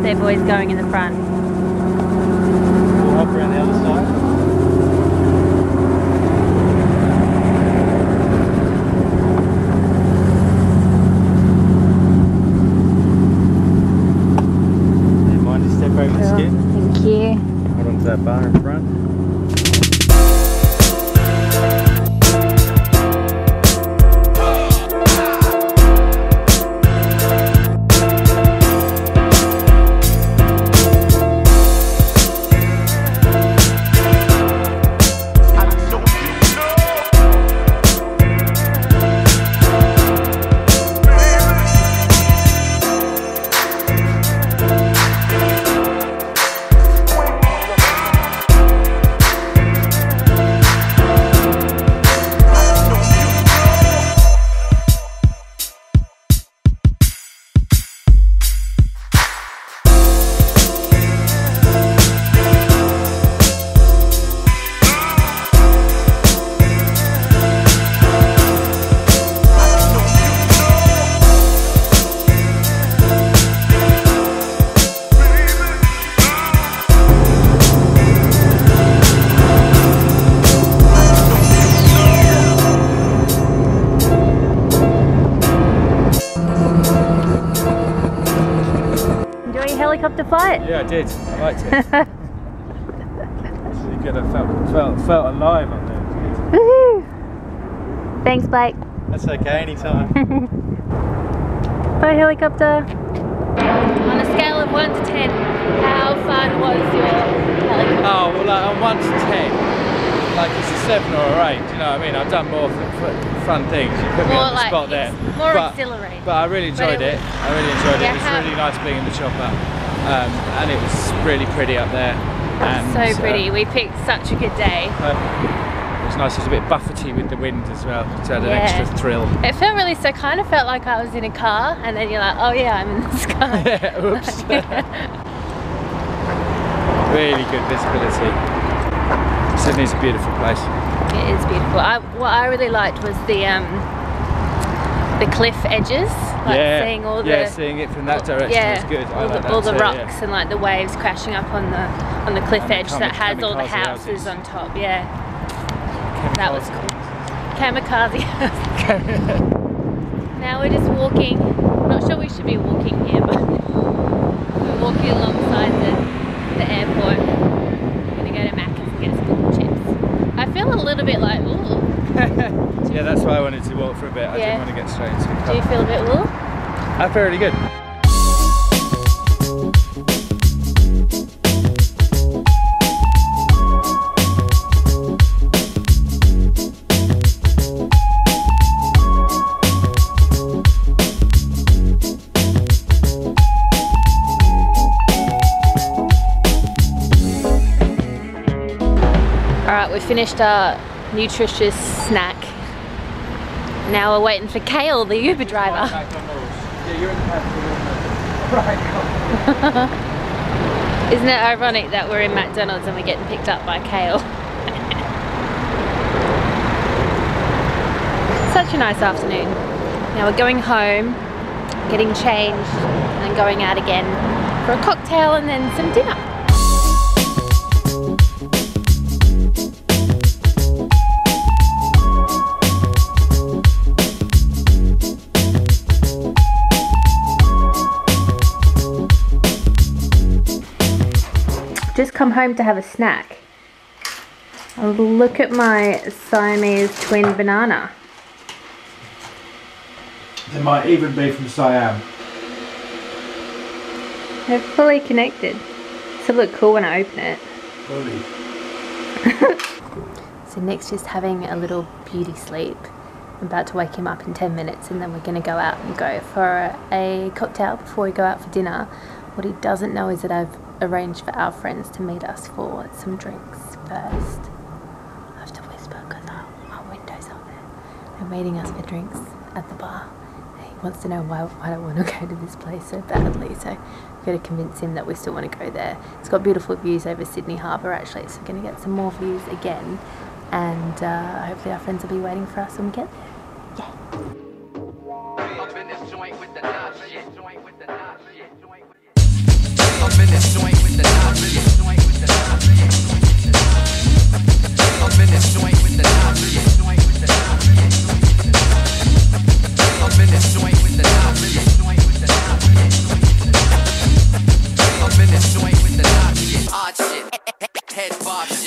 birthday boys going in the front. We'll hop around the other side. Mind to step over the skid. Thank you. Hold on to that bar in front. Helicopter flight? Yeah, I did. I liked it. It's really good. I felt alive on there. Woohoo! Thanks, Blake. That's okay, anytime. Bye, helicopter. On a scale of 1 to 10, how fun was your helicopter? Oh, well, like on 1 to 10, like it's a 7 or a 8. You know what I mean? I've done more fun things. You put me on the spot there. More exhilarating. But I really enjoyed it. I really enjoyed it. It was really nice being in the chopper. And it was really pretty up there. And, so pretty. We picked such a good day. It was nice. It was a bit buffety with the wind as well, so it had an extra thrill. It felt really, so kind of felt like I was in a car, and then you're like, oh yeah, I'm in the sky. Yeah, oops. Really good visibility. Sydney's a beautiful place. It is beautiful. What I really liked was the cliff edges, like seeing all the seeing it from that direction was good. All the rocks and like the waves crashing up on the cliff edge that has all the houses on top. Yeah, that was cool. Kamikaze house. Now we're just walking. I'm not sure we should be walking here, but we're walking alongside the airport. We're gonna go to Macca's and get some chips. I feel a little bit like, ooh. Yeah, that's why I wanted to walk for a bit. I didn't want to get straight into it. Do you feel a bit wool? I feel really good. Alright, we finished our nutritious snack. Now we're waiting for Kale, the Uber driver. Yeah, you're in the right. Isn't it ironic that we're in McDonald's and we're getting picked up by Kale? Such a nice afternoon. Now we're going home, getting changed, and going out again for a cocktail and then some dinner. Just come home to have a snack. Oh, look at my Siamese twin banana. They might even be from Siam. They're fully connected. This will look cool when I open it. Fully. So Nick's just having a little beauty sleep. I'm about to wake him up in 10 minutes and then we're going to go out and go for a cocktail before we go out for dinner. What he doesn't know is that I've arranged for our friends to meet us for some drinks first. I have to whisper because our window's up there. They're meeting us for drinks at the bar. He wants to know why I don't want to go to this place so badly, so we've got to convince him that we still want to go there. It's got beautiful views over Sydney Harbour actually, so we're going to get some more views again, and hopefully our friends will be waiting for us when we get there. Yeah.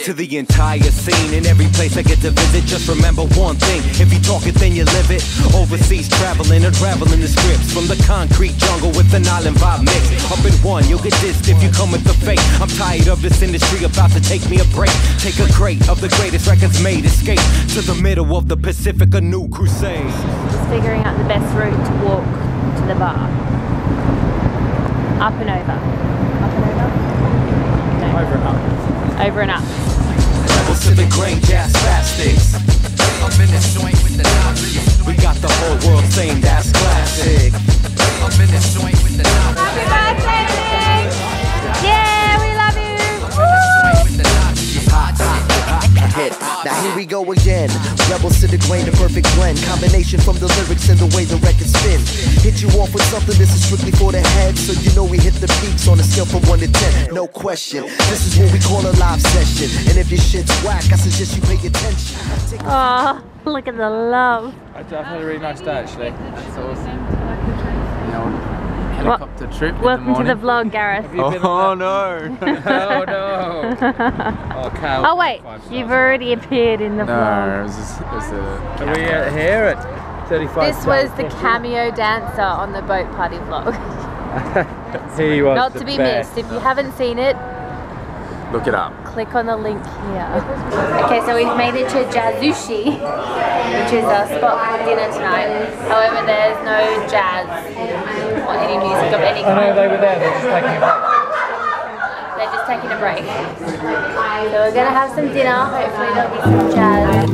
To the entire scene in every place I get to visit, just remember one thing: if you talk it, then you live it. Overseas traveling, unraveling the scripts from the concrete jungle with an island vibe mix. Up in one, you'll get dissed if you come with the fake. I'm tired of this industry, about to take me a break. Take a crate of the greatest records made, escape to the middle of the Pacific, a new crusade. Just figuring out the best route to walk to the bar. Up and over. Up and over? No. Over and up. Over and up. Rebels to the grain, jazz spastics. I'm in this joint with the Nazi. We got the whole world saying that's classic. I'm in this joint with the Nazi. Happy birthday! Yeah, we love you! Hit. Now here we go again. Rebels to the grain, the perfect blend. Combination from the lyrics and the way the record spin. Hit you off with something, this is strictly for the head. So you know we hit the peaks on a scale from 1 to 10. No question. This is what we call a live session. And if your shit's whack, I suggest you pay attention. Oh, look at the love. I've had a really nice day actually. That's awesome. You know, helicopter trip in Welcome the morning. to the vlog, Gareth. Oh no! Oh no! Oh, Cal. Oh wait, you've already appeared in the vlog. No, it was Are we here at 35? This was the cameo dancer on the boat party vlog. He was Not the to be best. missed. If you haven't seen it, Look it up. click on the link here. Okay, so we've made it to Jazzushi, which is a spot for dinner tonight. However, there's no jazz or any music of any Oh no, kind. they were there. They're just taking a break. They're just taking a break. So we're gonna have some dinner. Hopefully there'll be some jazz.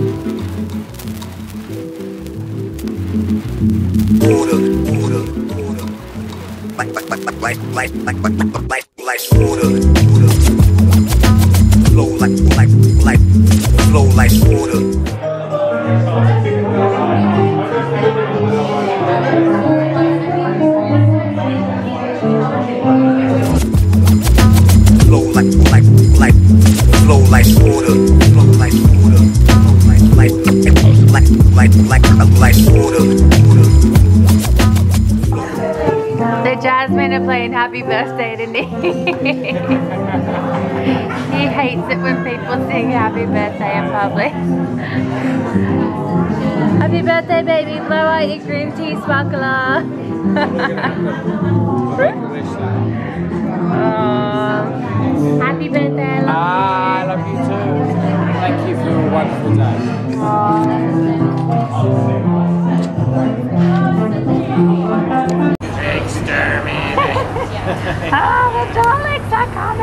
Like water. Flow flow like water. Flow like flow like water. Flow like water. Like water. The Jasmine are playing Happy Birthday to Nick. He hates it when people sing Happy Birthday in public. Happy birthday, baby. Blow out your green tea sparkler. Oh, happy birthday. I love you too. Thank you for a wonderful day. Oh, the Daleks are coming!